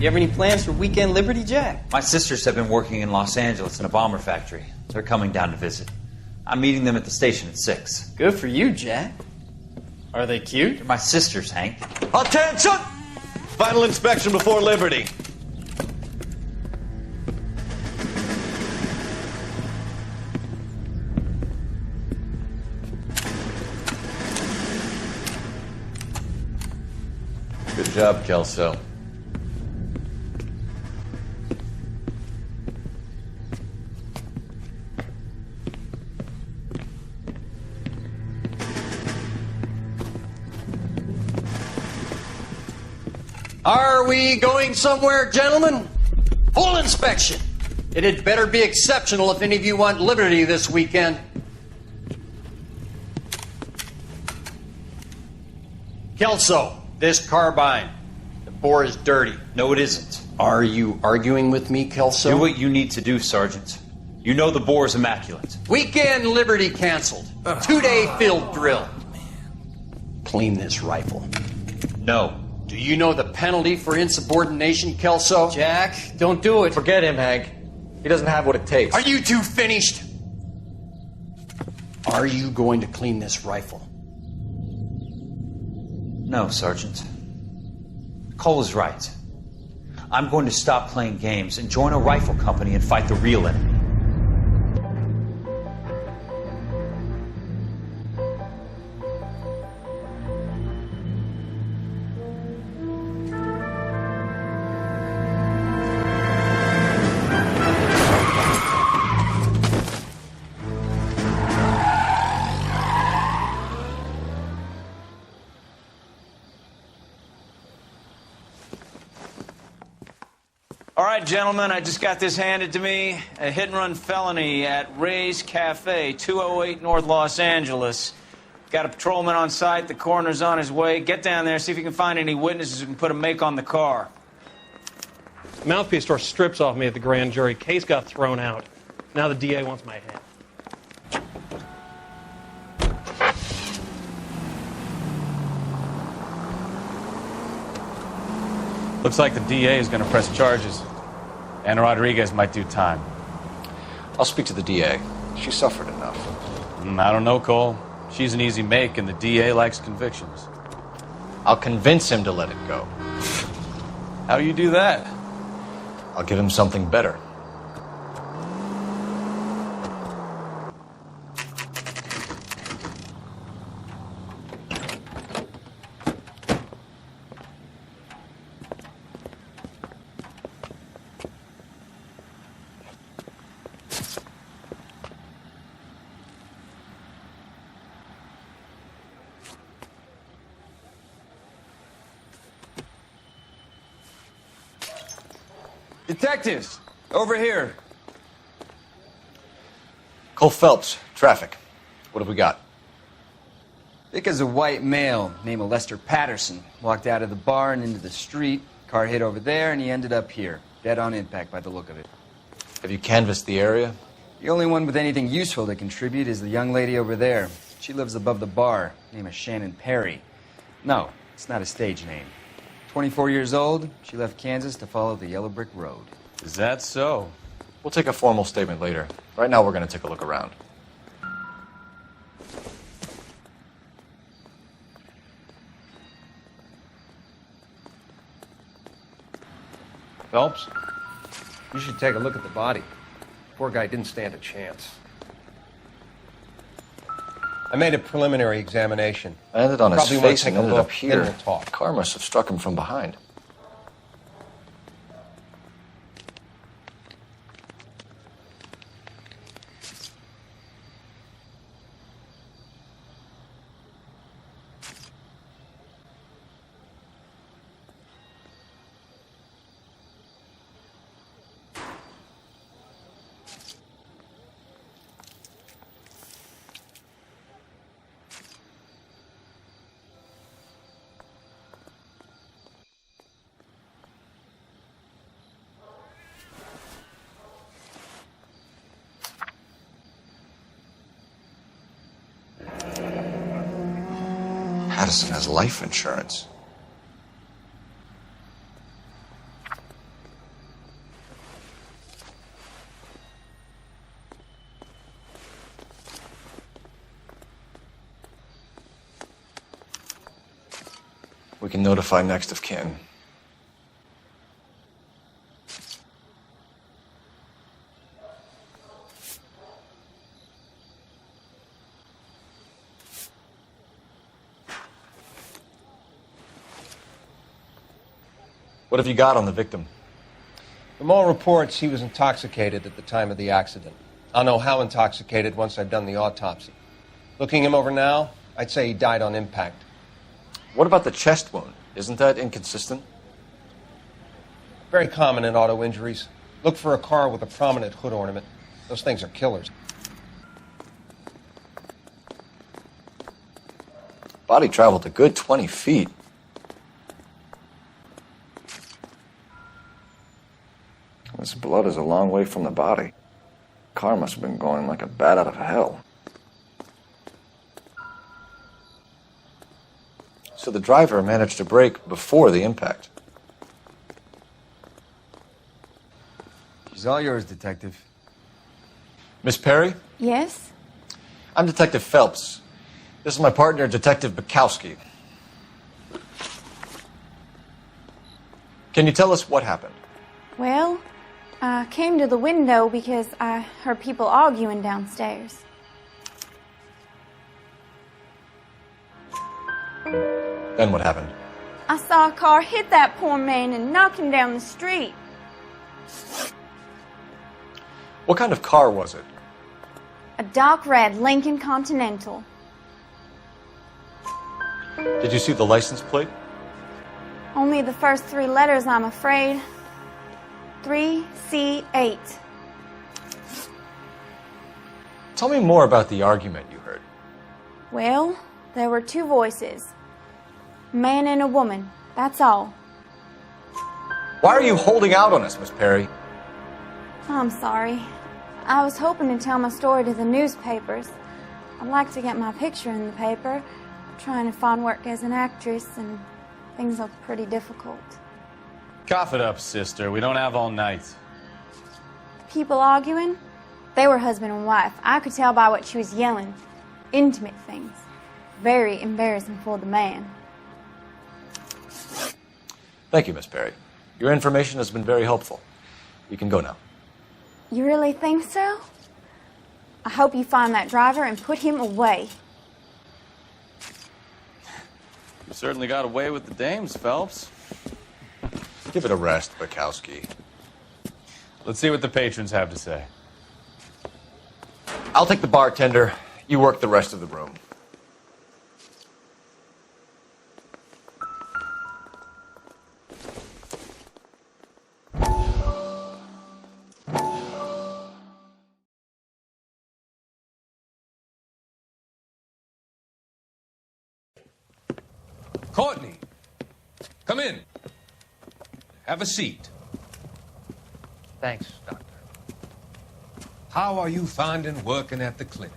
You have any plans for Weekend Liberty, Jack? My sisters have been working in Los Angeles in a bomber factory. They're coming down to visit. I'm meeting them at the station at 6. Good for you, Jack. Are they cute? They're my sisters, Hank. Attention! Final inspection before Liberty. Good job, Kelso. Are we going somewhere, gentlemen? Full inspection. It had better be exceptional if any of you want liberty this weekend. Kelso, this carbine. The bore is dirty. No, it isn't. Are you arguing with me, Kelso? Do what you need to do, Sergeant. You know the bore is immaculate. Weekend liberty canceled. 2-day field drill. Clean this rifle. No. Do you know the penalty for insubordination, Kelso? Jack, don't do it. Forget him, Hank. He doesn't have what it takes. Are you two finished? Are you going to clean this rifle? No, Sergeant. Cole is right. I'm going to stop playing games and join a rifle company and fight the real enemy. All right, gentlemen, I just got this handed to me. A hit-and-run felony at Ray's Cafe, 208 North Los Angeles. Got a patrolman on site. The coroner's on his way. Get down there, see if you can find any witnesses who can put a make on the car. Mouthpiece tore strips off me at the grand jury. Case got thrown out. Now the DA wants my head. Looks like the DA is going to press charges. And Rodriguez might do time. I'll speak to the DA. She suffered enough. I don't know, Cole. She's an easy make, and the DA likes convictions. I'll convince him to let it go. How do you do that? I'll give him something better. Detectives, over here. Cole Phelps, traffic. What have we got? Thick as a white male, name of Lester Patterson. Walked out of the bar and into the street. Car hit over there, and he ended up here. Dead on impact by the look of it. Have you canvassed the area? The only one with anything useful to contribute is the young lady over there. She lives above the bar. Name is Shannon Perry. No, it's not a stage name. 24 years old, she left Kansas to follow the Yellow Brick Road. Is that so? We'll take a formal statement later. Right now, we're going to take a look around. Phelps, you should take a look at the body. Poor guy didn't stand a chance. I made a preliminary examination. I ended on his Probably want face to take and a ended look, up here. then we'll talk. The car must have struck him from behind. Patterson has life insurance. We can notify next of kin. What have you got on the victim? From all reports, he was intoxicated at the time of the accident. I'll know how intoxicated once I've done the autopsy. Looking him over now, I'd say he died on impact. What about the chest wound? Isn't that inconsistent? Very common in auto injuries. Look for a car with a prominent hood ornament. Those things are killers. Body traveled a good 20 feet. This blood is a long way from the body. Car must have been going like a bat out of hell. So the driver managed to brake before the impact. She's all yours, Detective. Miss Perry? Yes? I'm Detective Phelps. This is my partner, Detective Bukowski. Can you tell us what happened? Well, I came to the window because I heard people arguing downstairs. Then what happened? I saw a car hit that poor man and knock him down the street. What kind of car was it? A dark red Lincoln Continental. Did you see the license plate? Only the first 3 letters, I'm afraid. 3C8. Tell me more about the argument you heard. Well, there were 2 voices. A man and a woman, that's all. Why are you holding out on us, Miss Perry? I'm sorry. I was hoping to tell my story to the newspapers. I'd like to get my picture in the paper. Trying to find work as an actress, and things look pretty difficult. Cough it up, sister. We don't have all night. People arguing? They were husband and wife. I could tell by what she was yelling. Intimate things. Very embarrassing for the man. Thank you, Miss Perry. Your information has been very helpful. You can go now. You really think so? I hope you find that driver and put him away. You certainly got away with the dames, Phelps. Give it a rest, Bukowski. Let's see what the patrons have to say. I'll take the bartender. You work the rest of the room. Courtney, come in. Have a seat. Thanks, Doctor. How are you finding working at the clinic?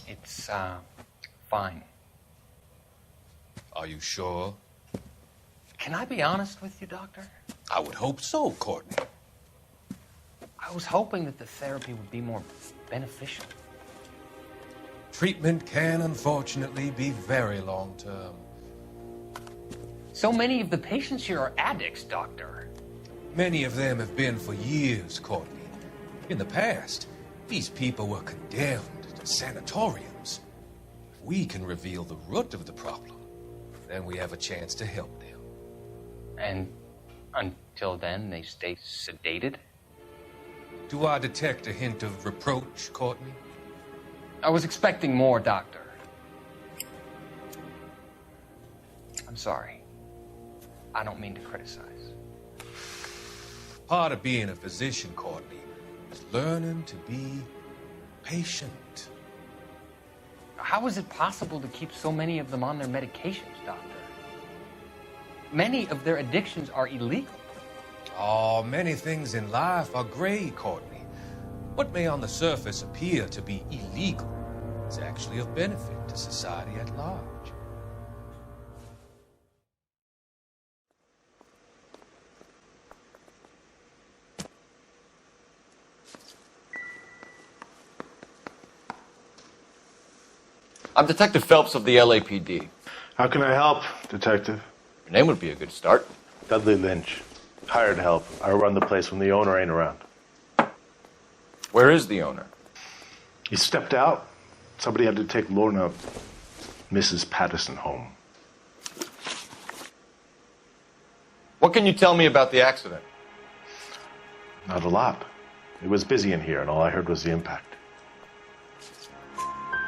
It's, fine. Are you sure? Can I be honest with you, Doctor? I would hope so, Courtney. I was hoping that the therapy would be more beneficial. Treatment can, unfortunately, be very long-term. So many of the patients here are addicts, Doctor. Many of them have been for years, Courtney. In the past, these people were condemned to sanatoriums. If we can reveal the root of the problem, then we have a chance to help them. And until then, they stay sedated? Do I detect a hint of reproach, Courtney? I was expecting more, Doctor. I'm sorry. I don't mean to criticize. Part of being a physician, Courtney, is learning to be patient. How is it possible to keep so many of them on their medications, Doctor? Many of their addictions are illegal. Oh, many things in life are gray, Courtney. What may on the surface appear to be illegal is actually of benefit to society at large. I'm Detective Phelps of the LAPD. How can I help, Detective? Your name would be a good start. Dudley Lynch. Hired help. I run the place when the owner ain't around. Where is the owner? He stepped out. Somebody had to take Lorna, Mrs. Patterson, home. What can you tell me about the accident? Not a lot. It was busy in here, and all I heard was the impact.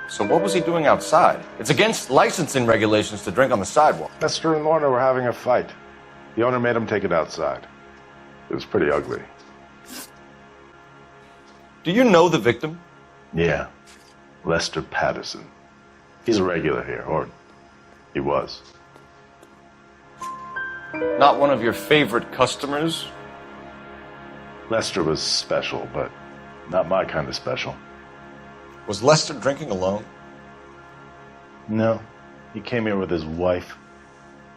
So what was he doing outside? It's against licensing regulations to drink on the sidewalk. Lester and Lorna were having a fight. The owner made him take it outside. It was pretty ugly. Do you know the victim? Yeah. Lester Patterson. He's a regular here, or he was. Not one of your favorite customers? Lester was special, but not my kind of special. Was Lester drinking alone? No. He came here with his wife.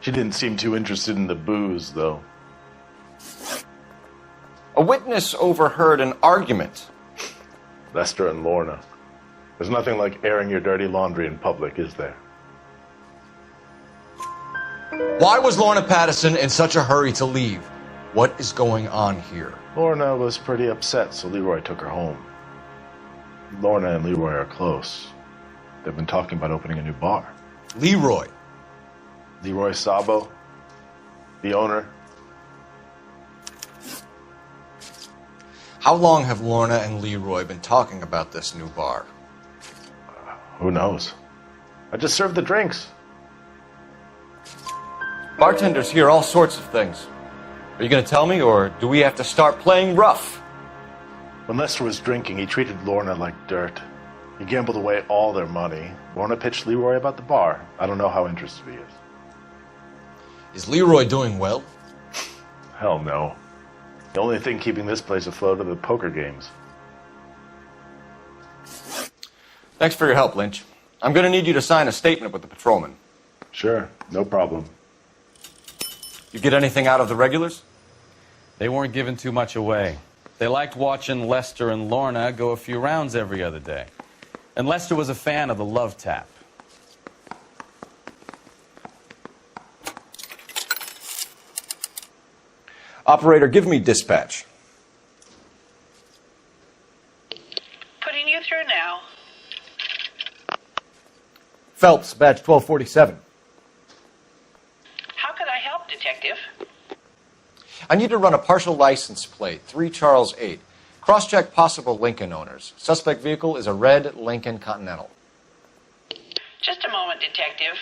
She didn't seem too interested in the booze, though. A witness overheard an argument. Lester and Lorna. There's nothing like airing your dirty laundry in public, is there? Why was Lorna Patterson in such a hurry to leave? What is going on here? Lorna was pretty upset, so Leroy took her home. Lorna and Leroy are close. They've been talking about opening a new bar. Leroy? Leroy Sabo, the owner. How long have Lorna and Leroy been talking about this new bar? Who knows? I just served the drinks. Bartenders hear all sorts of things. Are you going to tell me, or do we have to start playing rough? When Lester was drinking, he treated Lorna like dirt. He gambled away all their money. Lorna pitched Leroy about the bar. I don't know how interested he is. Is Leroy doing well? Hell no. The only thing keeping this place afloat are the poker games. Thanks for your help, Lynch. I'm going to need you to sign a statement with the patrolman. Sure, no problem. You get anything out of the regulars? They weren't giving too much away. They liked watching Lester and Lorna go a few rounds every other day. And Lester was a fan of the love tap. Operator, give me dispatch. Putting you through now. Phelps, badge 1247. How could I help, Detective? I need to run a partial license plate, 3 Charles 8. Cross-check possible Lincoln owners. Suspect vehicle is a red Lincoln Continental. Just a moment, Detective.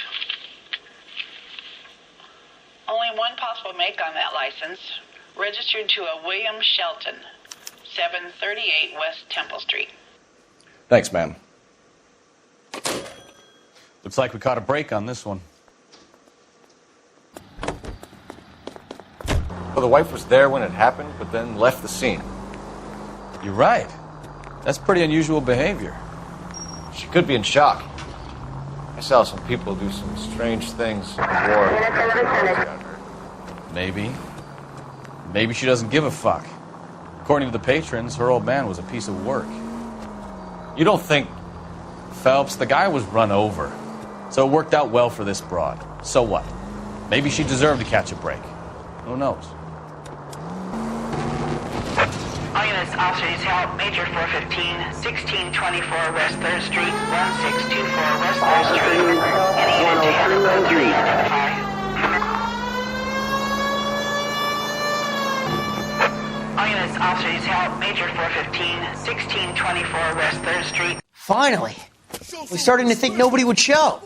Only one possible make on that license. Registered to a William Shelton, 738 West Temple Street. Thanks, ma'am. Looks like we caught a break on this one. Well, the wife was there when it happened, but then left the scene. You're right. That's pretty unusual behavior. She could be in shock. I saw some people do some strange things in the war. Maybe. Maybe she doesn't give a fuck. According to the patrons, her old man was a piece of work. You don't think... Phelps, the guy was run over. So it worked out well for this broad. So what? Maybe she deserved to catch a break. Who knows? All units, officers help. Major 415, 1624 West 3rd Street, 1624 West 3rd Street. Any unit to have code 3, identify. All units, officers help. Major 415, 1624 West 3rd Street. Finally! We're starting to think nobody would show.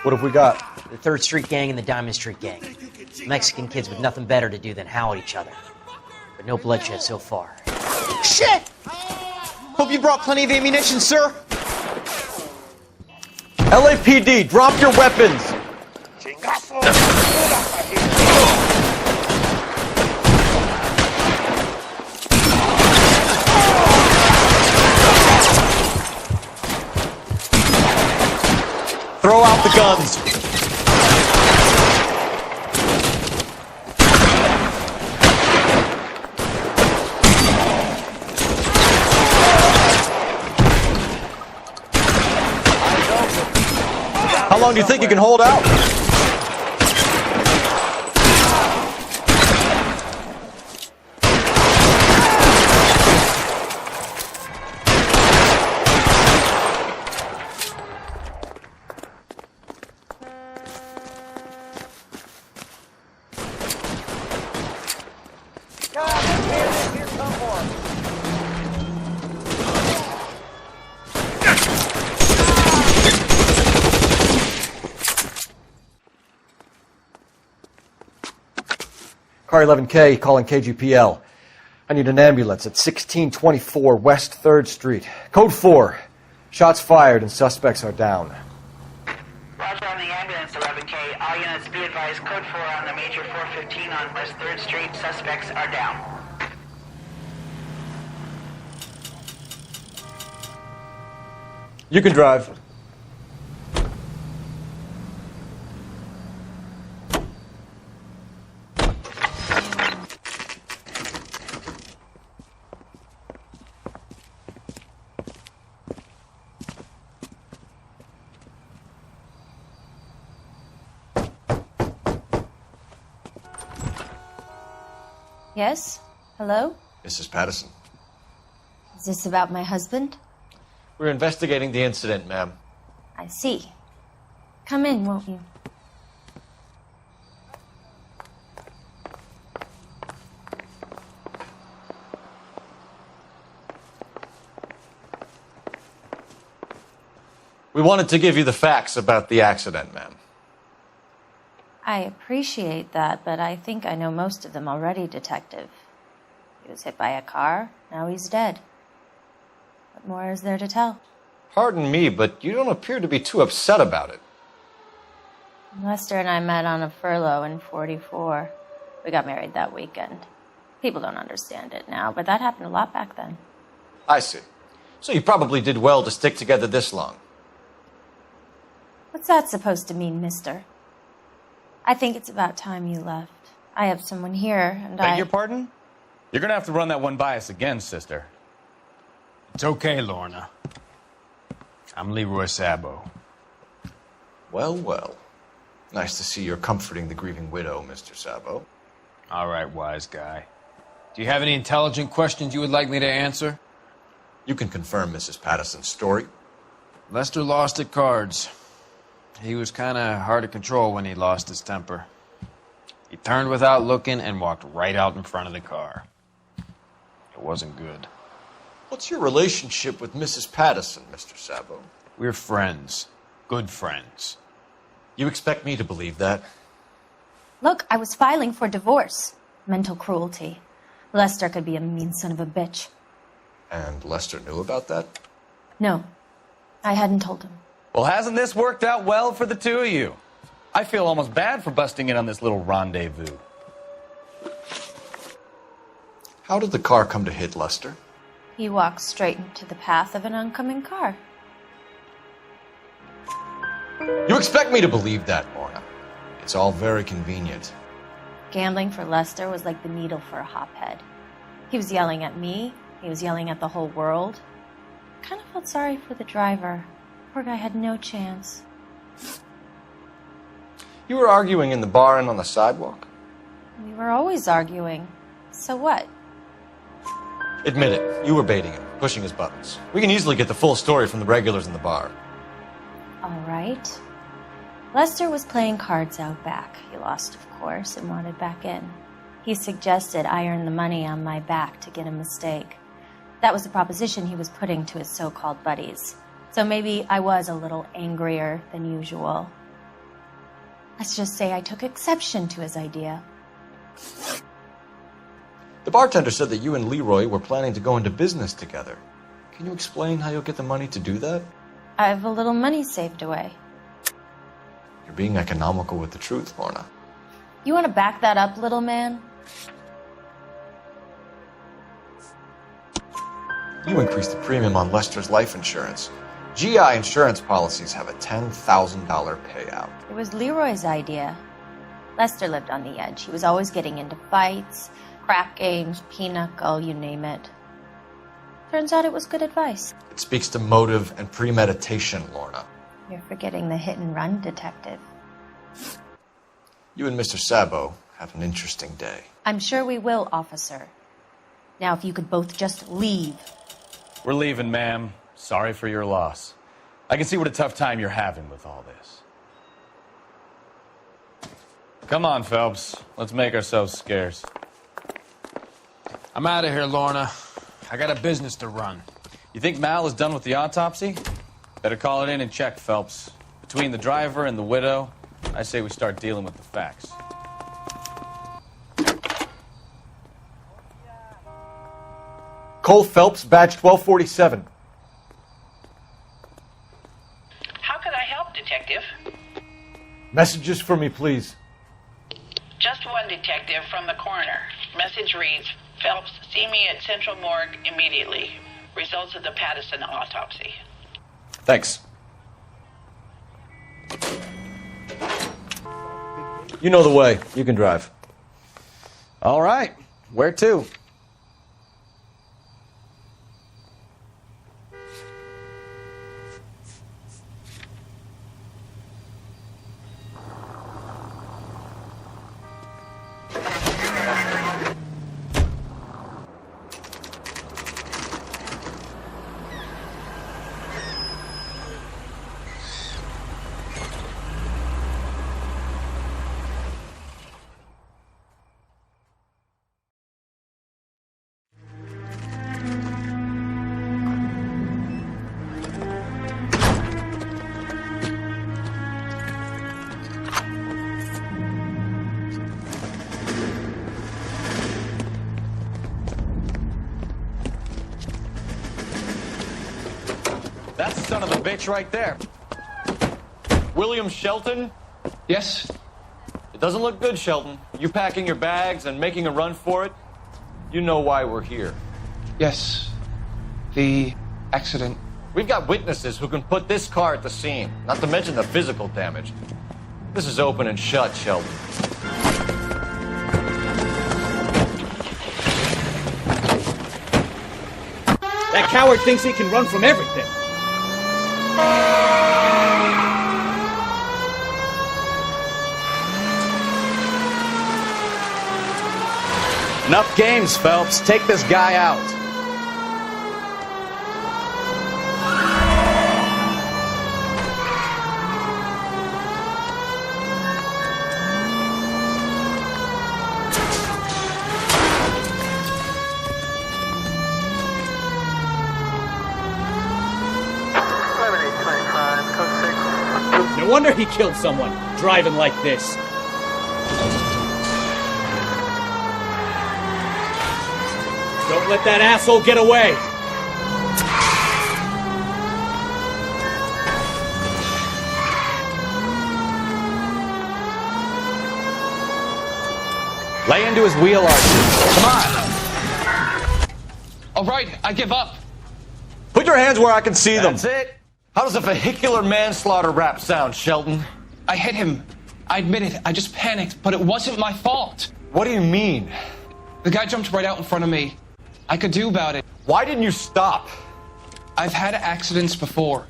What have we got? The 3rd Street Gang and the Diamond Street Gang. Mexican kids with nothing better to do than howl at each other. But no bloodshed so far. Shit! Hope you brought plenty of ammunition, sir. LAPD, drop your weapons! Throw out the guns. How long do you think you can hold out? Car 11K calling KGPL. I need an ambulance at 1624 West 3rd Street. Code 4. Shots fired and suspects are down. Roger on the ambulance, 11K. All units be advised, code 4 on the major 415 on West 3rd Street. Suspects are down. You can drive. Yes? Hello? Mrs. Patterson. Is this about my husband? We're investigating the incident, ma'am. I see. Come in, won't you? We wanted to give you the facts about the accident, ma'am. I appreciate that, but I think I know most of them already, Detective. He was hit by a car, now he's dead. What more is there to tell? Pardon me, but you don't appear to be too upset about it. Lester and I met on a furlough in 44. We got married that weekend. People don't understand it now, but that happened a lot back then. I see. So you probably did well to stick together this long. What's that supposed to mean, mister? I think it's about time you left. I have someone here, and Beg your pardon? You're gonna have to run that one by us again, sister. It's okay, Lorna. I'm Leroy Sabo. Well, well. Nice to see you're comforting the grieving widow, Mr. Sabo. All right, wise guy. Do you have any intelligent questions you would like me to answer? You can confirm Mrs. Patterson's story. Lester lost at cards. He was kind of hard to control when he lost his temper. He turned without looking and walked right out in front of the car. It wasn't good. What's your relationship with Mrs. Patterson, Mr. Sabo? We're friends. Good friends. You expect me to believe that? Look, I was filing for divorce. Mental cruelty. Lester could be a mean son of a bitch. And Lester knew about that? No, I hadn't told him. Well, hasn't this worked out well for the two of you? I feel almost bad for busting in on this little rendezvous. How did the car come to hit Lester? He walked straight into the path of an oncoming car. You expect me to believe that, Lorna. It's all very convenient. Gambling for Lester was like the needle for a hophead. He was yelling at me. He was yelling at the whole world. I kind of felt sorry for the driver. Poor guy had no chance. You were arguing in the bar and on the sidewalk? We were always arguing. So what? Admit it. You were baiting him, pushing his buttons. We can easily get the full story from the regulars in the bar. All right. Lester was playing cards out back. He lost, of course, and wanted back in. He suggested I earn the money on my back to get a mistake. That was the proposition he was putting to his so-called buddies. So maybe I was a little angrier than usual. Let's just say I took exception to his idea. The bartender said that you and Leroy were planning to go into business together. Can you explain how you'll get the money to do that? I have a little money saved away. You're being economical with the truth, Lorna. You want to back that up, little man? You increased the premium on Lester's life insurance. GI insurance policies have a $10,000 payout. It was Leroy's idea. Lester lived on the edge. He was always getting into fights, crap games, pinochle, you name it. Turns out it was good advice. It speaks to motive and premeditation, Lorna. You're forgetting the hit and run, Detective. You and Mr. Sabo have an interesting day. I'm sure we will, officer. Now, if you could both just leave. We're leaving, ma'am. Sorry for your loss. I can see what a tough time you're having with all this. Come on, Phelps. Let's make ourselves scarce. I'm out of here, Lorna. I got a business to run. You think Mal is done with the autopsy? Better call it in and check, Phelps. Between the driver and the widow, I say we start dealing with the facts. Cole Phelps, badge 1247. How can I help, Detective? Messages for me, please. Just one detective from the coroner. Message reads, Phelps, see me at Central Morgue immediately. Results of the Pattison autopsy. Thanks. You know the way. You can drive. All right. Where to? That's the son of a bitch right there. William Shelton? Yes? It doesn't look good, Shelton. You packing your bags and making a run for it? You know why we're here. Yes. The accident. We've got witnesses who can put this car at the scene, not to mention the physical damage. This is open and shut, Shelton. That coward thinks he can run from everything. Enough games, Phelps. Take this guy out. No wonder he killed someone, driving like this. Don't let that asshole get away! Lay into his wheel arches. Come on! All right, I give up. Put your hands where I can see them. That's it. How does a vehicular manslaughter rap sound, Shelton? I hit him. I admit it. I just panicked, but it wasn't my fault. What do you mean? The guy jumped right out in front of me. I could do about it. Why didn't you stop? I've had accidents before.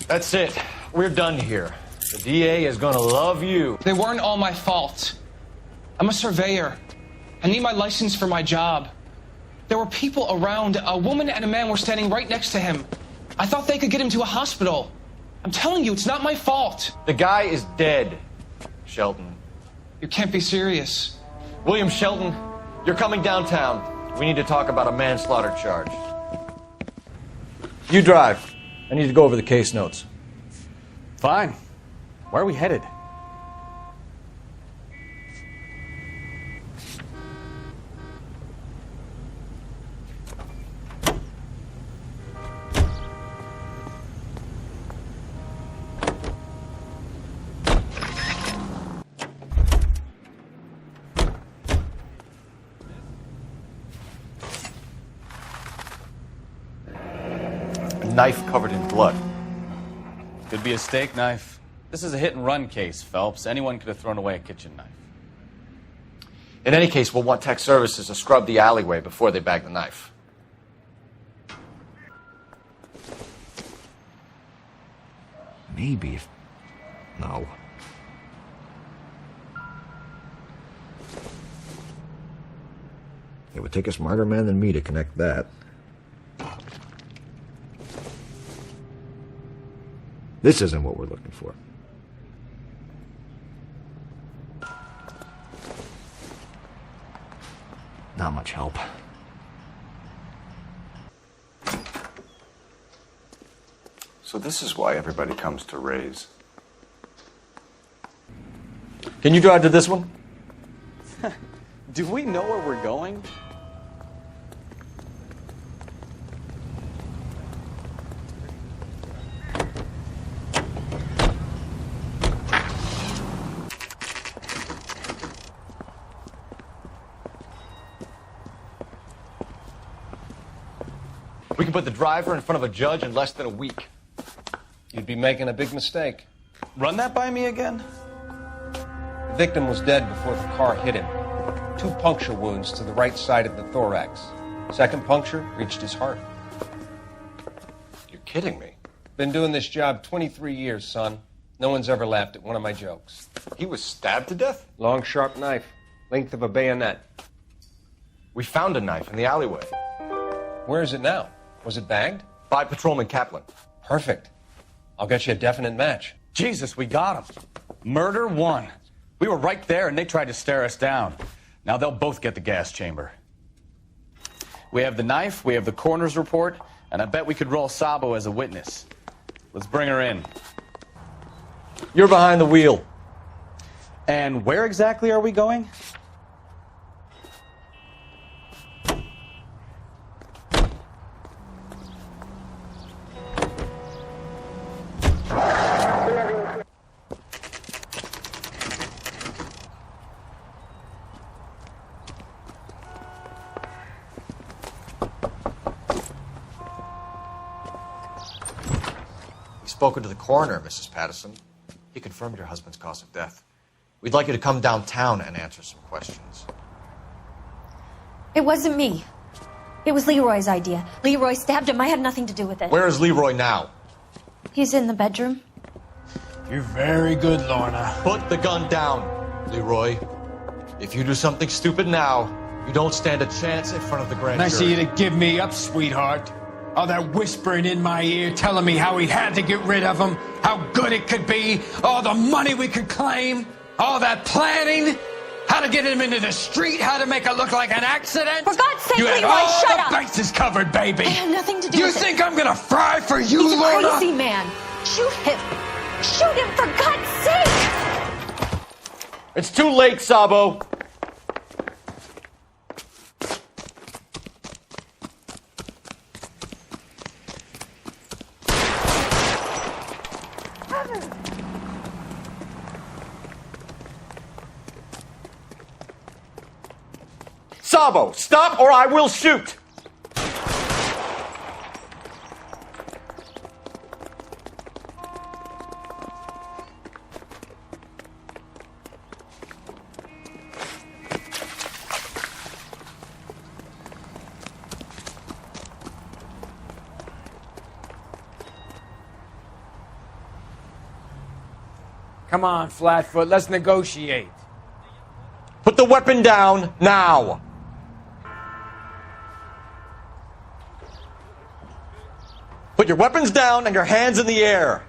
That's it. We're done here. The DA is gonna love you. They weren't all my fault. I'm a surveyor. I need my license for my job. There were people around. A woman and a man were standing right next to him. I thought they could get him to a hospital. I'm telling you, it's not my fault. The guy is dead, Shelton. You can't be serious. William Shelton, you're coming downtown. We need to talk about a manslaughter charge. You drive. I need to go over the case notes. Fine. Where are we headed? Knife covered in blood. Could be a steak knife. This is a hit-and-run case, Phelps. Anyone could have thrown away a kitchen knife. In any case, we'll want tech services to scrub the alleyway before they bag the knife. Maybe if... No. It would take a smarter man than me to connect that. This isn't what we're looking for. Not much help. So this is why everybody comes to Ray's. Can you drive to this one? Do we know where we're going? We can put the driver in front of a judge in less than a week. You'd be making a big mistake. Run that by me again? The victim was dead before the car hit him. 2 puncture wounds to the right side of the thorax. Second puncture reached his heart. You're kidding me. Been doing this job 23 years, son. No one's ever laughed at one of my jokes. He was stabbed to death? Long, sharp knife. Length of a bayonet. We found a knife in the alleyway. Where is it now? Was it bagged? By Patrolman Kaplan. Perfect. I'll get you a definite match. Jesus, we got him. Murder 1. We were right there and they tried to stare us down. Now they'll both get the gas chamber. We have the knife, we have the coroner's report, and I bet we could roll Sabo as a witness. Let's bring her in. You're behind the wheel. And where exactly are we going? Spoken to the coroner, Mrs. Patterson. He confirmed your husband's cause of death. We'd like you to come downtown and answer some questions. It wasn't me. It was Leroy's idea. Leroy stabbed him. I had nothing to do with it. Where is Leroy now? He's in the bedroom. You're very good, Lorna. Put the gun down, Leroy. If you do something stupid now, you don't stand a chance in front of the grand Nice of jury. you to give me up, sweetheart. All that whispering in my ear, telling me how we had to get rid of him, how good it could be, all the money we could claim, all that planning, how to get him into the street, how to make it look like an accident. For God's sake, you had Leroy, all shut the up! bases covered, baby. I had nothing to do You with it. think I'm gonna fry for you, He's a Lorna? crazy man. Shoot him. Shoot him, for God's sake! It's too late, Sabo. Sabo, stop or I will shoot! Come on, Flatfoot, let's negotiate. Put the weapon down now! Put your weapons down and your hands in the air.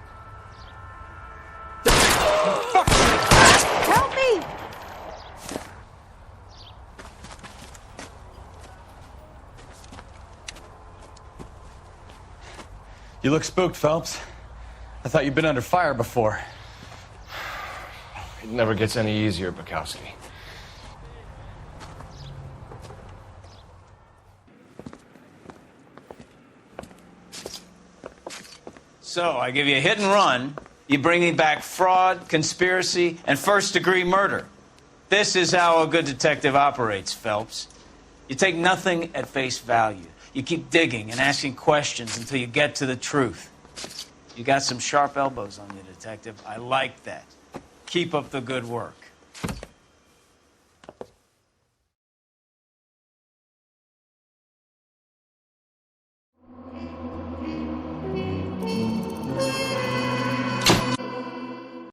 Help me! You look spooked, Phelps. I thought you'd been under fire before. It never gets any easier, Bukowski. So, I give you a hit and run. You bring me back fraud, conspiracy, and first-degree murder. This is how a good detective operates, Phelps. You take nothing at face value. You keep digging and asking questions until you get to the truth. You got some sharp elbows on you, detective. I like that. Keep up the good work.